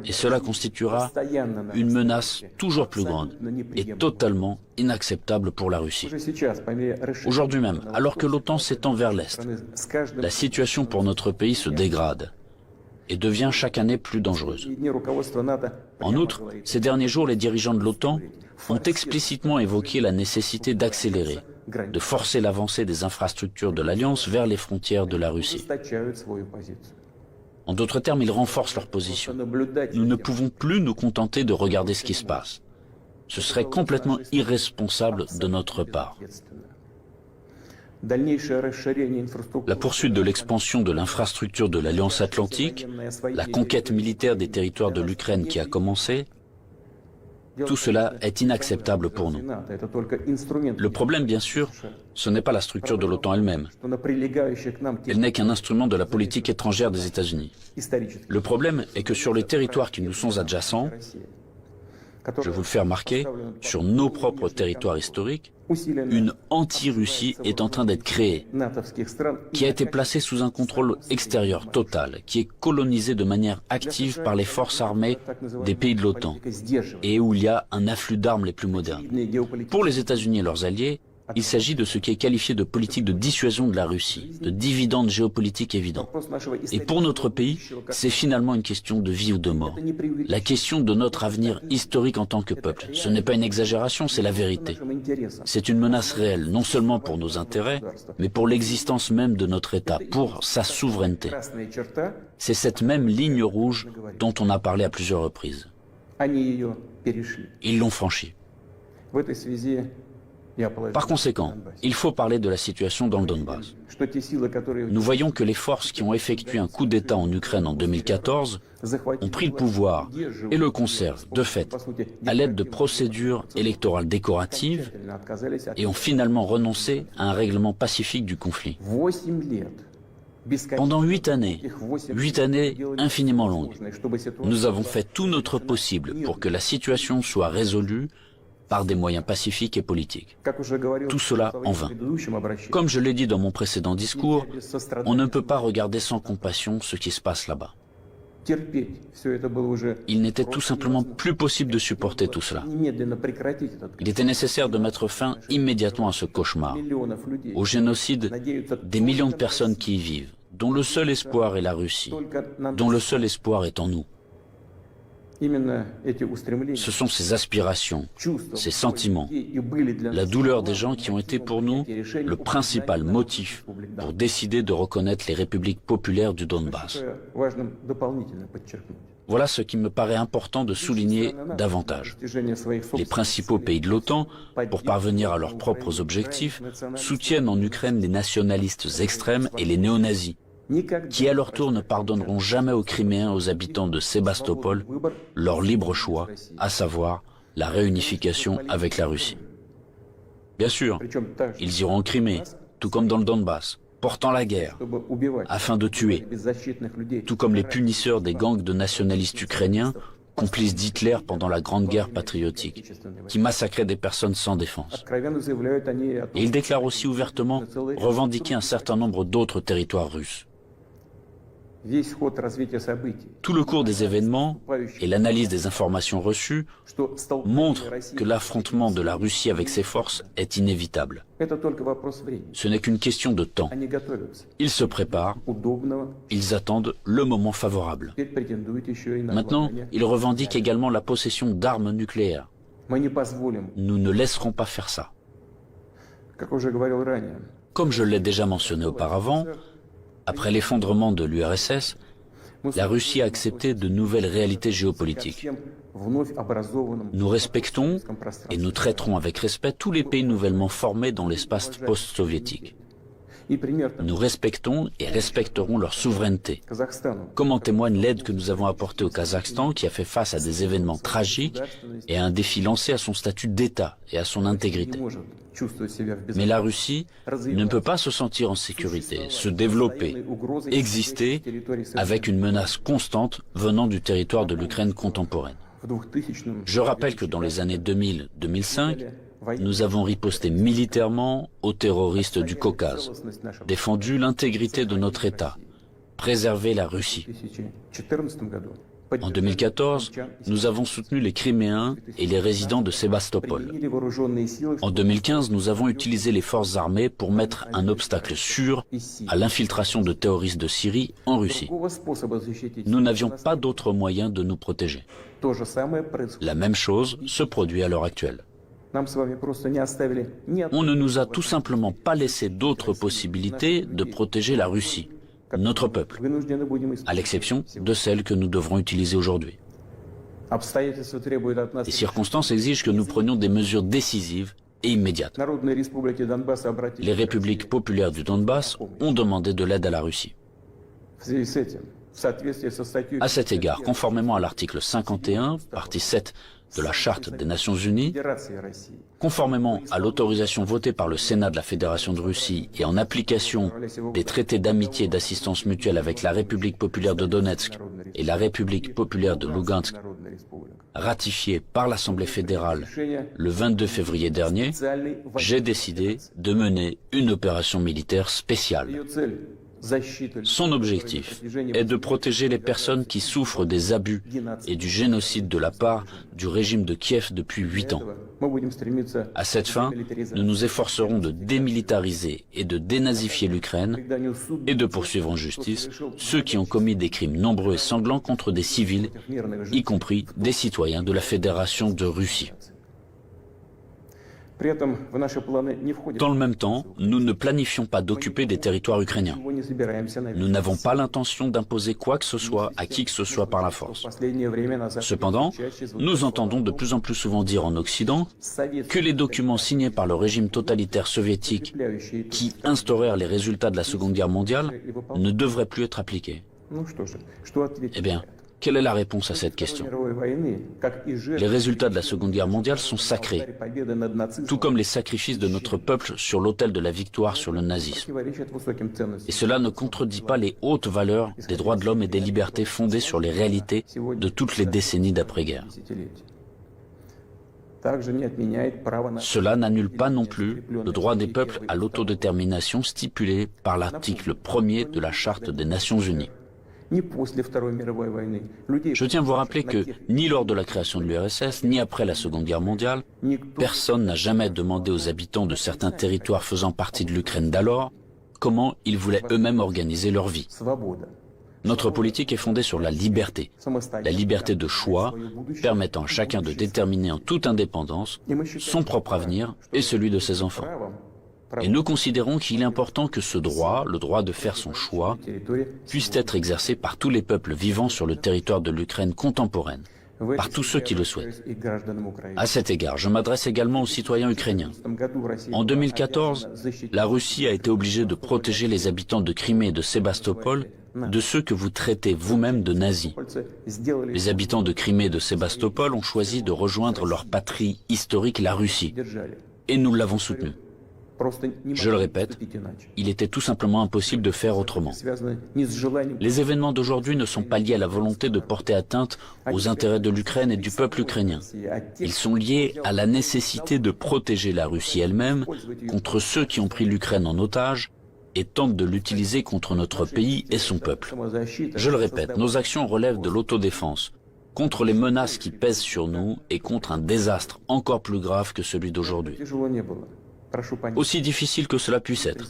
Et cela constituera une menace toujours plus grande et totalement inacceptable pour la Russie. Aujourd'hui même, alors que l'OTAN s'étend vers l'Est, la situation pour notre pays se dégrade et devient chaque année plus dangereuse. En outre, ces derniers jours, les dirigeants de l'OTAN ont explicitement évoqué la nécessité d'accélérer, de forcer l'avancée des infrastructures de l'Alliance vers les frontières de la Russie. En d'autres termes, ils renforcent leur position. Nous ne pouvons plus nous contenter de regarder ce qui se passe. Ce serait complètement irresponsable de notre part. La poursuite de l'expansion de l'infrastructure de l'Alliance Atlantique, la conquête militaire des territoires de l'Ukraine qui a commencé, tout cela est inacceptable pour nous. Le problème, bien sûr, ce n'est pas la structure de l'OTAN elle-même. Elle n'est qu'un instrument de la politique étrangère des États-Unis. Le problème est que sur les territoires qui nous sont adjacents, je vous le fais remarquer, sur nos propres territoires historiques, une anti-Russie est en train d'être créée, qui a été placée sous un contrôle extérieur total, qui est colonisée de manière active par les forces armées des pays de l'OTAN, et où il y a un afflux d'armes les plus modernes. Pour les États-Unis et leurs alliés, il s'agit de ce qui est qualifié de politique de dissuasion de la Russie, de dividendes géopolitiques évidents. Et pour notre pays, c'est finalement une question de vie ou de mort. La question de notre avenir historique en tant que peuple. Ce n'est pas une exagération, c'est la vérité. C'est une menace réelle, non seulement pour nos intérêts, mais pour l'existence même de notre État, pour sa souveraineté. C'est cette même ligne rouge dont on a parlé à plusieurs reprises. Ils l'ont franchie. Par conséquent, il faut parler de la situation dans le Donbass. Nous voyons que les forces qui ont effectué un coup d'État en Ukraine en 2014 ont pris le pouvoir et le conservent, de fait, à l'aide de procédures électorales décoratives et ont finalement renoncé à un règlement pacifique du conflit. Pendant 8 années infiniment longues, nous avons fait tout notre possible pour que la situation soit résolue par des moyens pacifiques et politiques. Tout cela en vain. Comme je l'ai dit dans mon précédent discours, on ne peut pas regarder sans compassion ce qui se passe là-bas. Il n'était tout simplement plus possible de supporter tout cela. Il était nécessaire de mettre fin immédiatement à ce cauchemar, au génocide des millions de personnes qui y vivent, dont le seul espoir est la Russie, dont le seul espoir est en nous. Ce sont ces aspirations, ces sentiments, la douleur des gens qui ont été pour nous le principal motif pour décider de reconnaître les républiques populaires du Donbass. Voilà ce qui me paraît important de souligner davantage. Les principaux pays de l'OTAN, pour parvenir à leurs propres objectifs, soutiennent en Ukraine les nationalistes extrêmes et les néo-nazis, qui à leur tour ne pardonneront jamais aux Criméens, aux habitants de Sébastopol, leur libre choix, à savoir la réunification avec la Russie. Bien sûr, ils iront en Crimée, tout comme dans le Donbass, portant la guerre, afin de tuer, tout comme les punisseurs des gangs de nationalistes ukrainiens, complices d'Hitler pendant la Grande Guerre patriotique, qui massacraient des personnes sans défense. Et ils déclarent aussi ouvertement revendiquer un certain nombre d'autres territoires russes. Tout le cours des événements et l'analyse des informations reçues montrent que l'affrontement de la Russie avec ses forces est inévitable. Ce n'est qu'une question de temps. Ils se préparent, ils attendent le moment favorable. Maintenant, ils revendiquent également la possession d'armes nucléaires. Nous ne laisserons pas faire ça. Comme je l'ai déjà mentionné auparavant, après l'effondrement de l'URSS, la Russie a accepté de nouvelles réalités géopolitiques. Nous respectons et nous traiterons avec respect tous les pays nouvellement formés dans l'espace post-soviétique. Nous respectons et respecterons leur souveraineté, comme en témoigne l'aide que nous avons apportée au Kazakhstan qui a fait face à des événements tragiques et à un défi lancé à son statut d'État et à son intégrité. Mais la Russie ne peut pas se sentir en sécurité, se développer, exister avec une menace constante venant du territoire de l'Ukraine contemporaine. Je rappelle que dans les années 2000-2005, nous avons riposté militairement aux terroristes du Caucase, défendu l'intégrité de notre État, préservé la Russie. En 2014, nous avons soutenu les Criméens et les résidents de Sébastopol. En 2015, nous avons utilisé les forces armées pour mettre un obstacle sûr à l'infiltration de terroristes de Syrie en Russie. Nous n'avions pas d'autre moyen de nous protéger. La même chose se produit à l'heure actuelle. On ne nous a tout simplement pas laissé d'autres possibilités de protéger la Russie, notre peuple, à l'exception de celles que nous devrons utiliser aujourd'hui. Les circonstances exigent que nous prenions des mesures décisives et immédiates. Les républiques populaires du Donbass ont demandé de l'aide à la Russie. À cet égard, conformément à l'article 51, partie 7 de la Charte des Nations Unies, conformément à l'autorisation votée par le Sénat de la Fédération de Russie et en application des traités d'amitié et d'assistance mutuelle avec la République populaire de Donetsk et la République populaire de Lugansk, ratifiés par l'Assemblée fédérale le 22 février dernier, j'ai décidé de mener une opération militaire spéciale. Son objectif est de protéger les personnes qui souffrent des abus et du génocide de la part du régime de Kiev depuis 8 ans. À cette fin, nous nous efforcerons de démilitariser et de dénazifier l'Ukraine et de poursuivre en justice ceux qui ont commis des crimes nombreux et sanglants contre des civils, y compris des citoyens de la Fédération de Russie. Dans le même temps, nous ne planifions pas d'occuper des territoires ukrainiens. Nous n'avons pas l'intention d'imposer quoi que ce soit à qui que ce soit par la force. Cependant, nous entendons de plus en plus souvent dire en Occident que les documents signés par le régime totalitaire soviétique qui instaurèrent les résultats de la Seconde Guerre mondiale ne devraient plus être appliqués. Eh bien, quelle est la réponse à cette question? Les résultats de la Seconde Guerre mondiale sont sacrés, tout comme les sacrifices de notre peuple sur l'autel de la victoire sur le nazisme. Et cela ne contredit pas les hautes valeurs des droits de l'homme et des libertés fondées sur les réalités de toutes les décennies d'après-guerre. Cela n'annule pas non plus le droit des peuples à l'autodétermination stipulé par l'article 1er de la Charte des Nations Unies. Je tiens à vous rappeler que, ni lors de la création de l'URSS, ni après la Seconde Guerre mondiale, personne n'a jamais demandé aux habitants de certains territoires faisant partie de l'Ukraine d'alors comment ils voulaient eux-mêmes organiser leur vie. Notre politique est fondée sur la liberté de choix, permettant à chacun de déterminer en toute indépendance son propre avenir et celui de ses enfants. Et nous considérons qu'il est important que ce droit, le droit de faire son choix, puisse être exercé par tous les peuples vivant sur le territoire de l'Ukraine contemporaine, par tous ceux qui le souhaitent. À cet égard, je m'adresse également aux citoyens ukrainiens. En 2014, la Russie a été obligée de protéger les habitants de Crimée et de Sébastopol de ceux que vous traitez vous-même de nazis. Les habitants de Crimée et de Sébastopol ont choisi de rejoindre leur patrie historique, la Russie, et nous l'avons soutenu. Je le répète, il était tout simplement impossible de faire autrement. Les événements d'aujourd'hui ne sont pas liés à la volonté de porter atteinte aux intérêts de l'Ukraine et du peuple ukrainien. Ils sont liés à la nécessité de protéger la Russie elle-même contre ceux qui ont pris l'Ukraine en otage et tentent de l'utiliser contre notre pays et son peuple. Je le répète, nos actions relèvent de l'autodéfense, contre les menaces qui pèsent sur nous et contre un désastre encore plus grave que celui d'aujourd'hui. Aussi difficile que cela puisse être,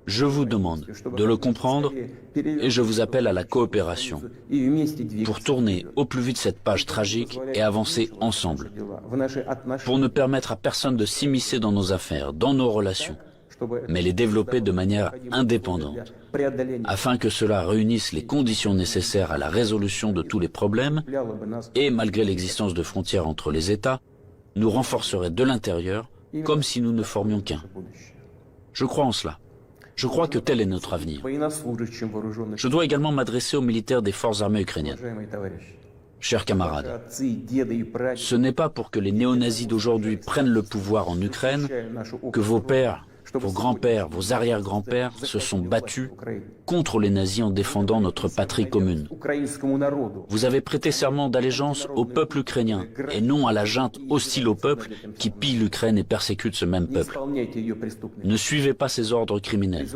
je vous demande de le comprendre et je vous appelle à la coopération pour tourner au plus vite cette page tragique et avancer ensemble, pour ne permettre à personne de s'immiscer dans nos affaires, dans nos relations, mais les développer de manière indépendante, afin que cela réunisse les conditions nécessaires à la résolution de tous les problèmes et, malgré l'existence de frontières entre les États, nous renforcerait de l'intérieur comme si nous ne formions qu'un. Je crois en cela. Je crois que tel est notre avenir. Je dois également m'adresser aux militaires des forces armées ukrainiennes. Chers camarades, ce n'est pas pour que les néo-nazis d'aujourd'hui prennent le pouvoir en Ukraine que vos pères, vos grands-pères, vos arrière-grands-pères se sont battus contre les nazis en défendant notre patrie commune. Vous avez prêté serment d'allégeance au peuple ukrainien et non à la junte hostile au peuple qui pille l'Ukraine et persécute ce même peuple. Ne suivez pas ces ordres criminels.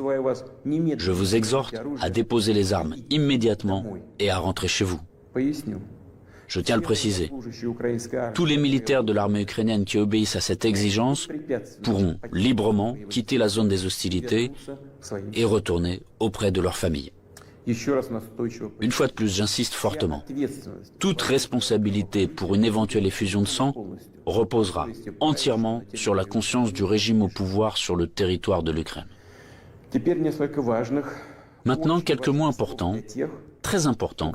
Je vous exhorte à déposer les armes immédiatement et à rentrer chez vous. Je tiens à le préciser. Tous les militaires de l'armée ukrainienne qui obéissent à cette exigence pourront librement quitter la zone des hostilités et retourner auprès de leur famille. Une fois de plus, j'insiste fortement. Toute responsabilité pour une éventuelle effusion de sang reposera entièrement sur la conscience du régime au pouvoir sur le territoire de l'Ukraine. Maintenant, quelques mots importants, très importants,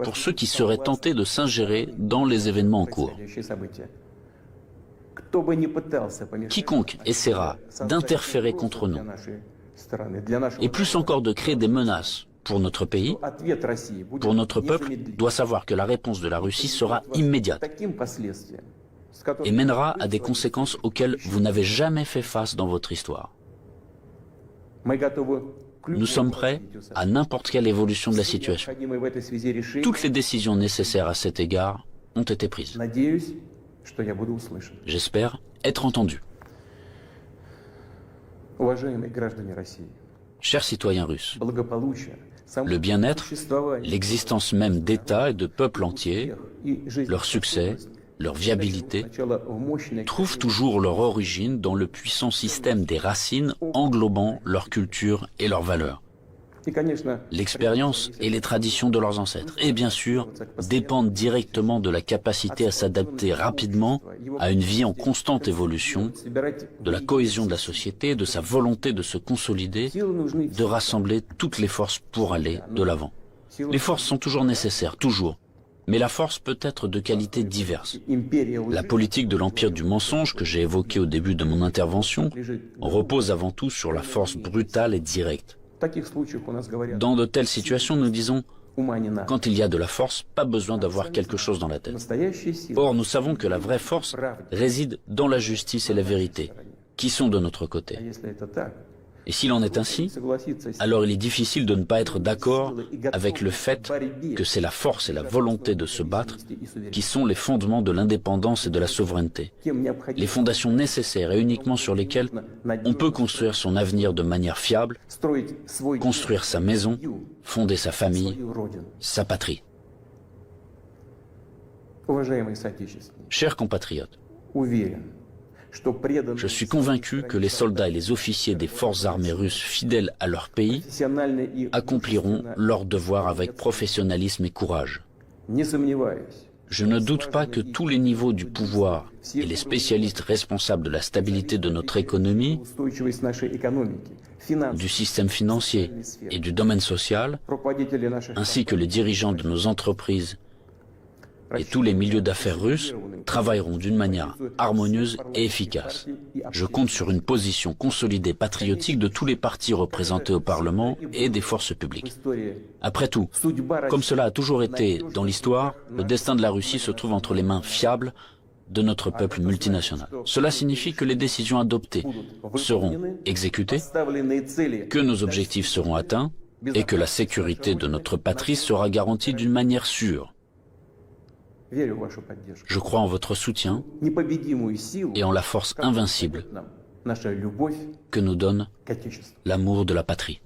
pour ceux qui seraient tentés de s'ingérer dans les événements en cours. Quiconque essaiera d'interférer contre nous, et plus encore de créer des menaces pour notre pays, pour notre peuple, doit savoir que la réponse de la Russie sera immédiate et mènera à des conséquences auxquelles vous n'avez jamais fait face dans votre histoire. Nous sommes prêts à n'importe quelle évolution de la situation. Toutes les décisions nécessaires à cet égard ont été prises. J'espère être entendu. Chers citoyens russes, le bien-être, l'existence même d'États et de peuples entiers, leur succès, leur viabilité, trouvent toujours leur origine dans le puissant système des racines englobant leur culture et leurs valeurs. L'expérience et les traditions de leurs ancêtres, et bien sûr, dépendent directement de la capacité à s'adapter rapidement à une vie en constante évolution, de la cohésion de la société, de sa volonté de se consolider, de rassembler toutes les forces pour aller de l'avant. Les forces sont toujours nécessaires, toujours. Mais la force peut être de qualités diverses. La politique de l'empire du mensonge que j'ai évoquée au début de mon intervention repose avant tout sur la force brutale et directe. Dans de telles situations, nous disons, quand il y a de la force, pas besoin d'avoir quelque chose dans la tête. Or, nous savons que la vraie force réside dans la justice et la vérité, qui sont de notre côté. Et s'il en est ainsi, alors il est difficile de ne pas être d'accord avec le fait que c'est la force et la volonté de se battre qui sont les fondements de l'indépendance et de la souveraineté. Les fondations nécessaires et uniquement sur lesquelles on peut construire son avenir de manière fiable, construire sa maison, fonder sa famille, sa patrie. Chers compatriotes, je suis convaincu que les soldats et les officiers des forces armées russes fidèles à leur pays accompliront leur devoir avec professionnalisme et courage. Je ne doute pas que tous les niveaux du pouvoir et les spécialistes responsables de la stabilité de notre économie, du système financier et du domaine social, ainsi que les dirigeants de nos entreprises et tous les milieux d'affaires russes travailleront d'une manière harmonieuse et efficace. Je compte sur une position consolidée patriotique de tous les partis représentés au Parlement et des forces publiques. Après tout, comme cela a toujours été dans l'histoire, le destin de la Russie se trouve entre les mains fiables de notre peuple multinational. Cela signifie que les décisions adoptées seront exécutées, que nos objectifs seront atteints et que la sécurité de notre patrie sera garantie d'une manière sûre. Je crois en votre soutien et en la force invincible que nous donne l'amour de la patrie.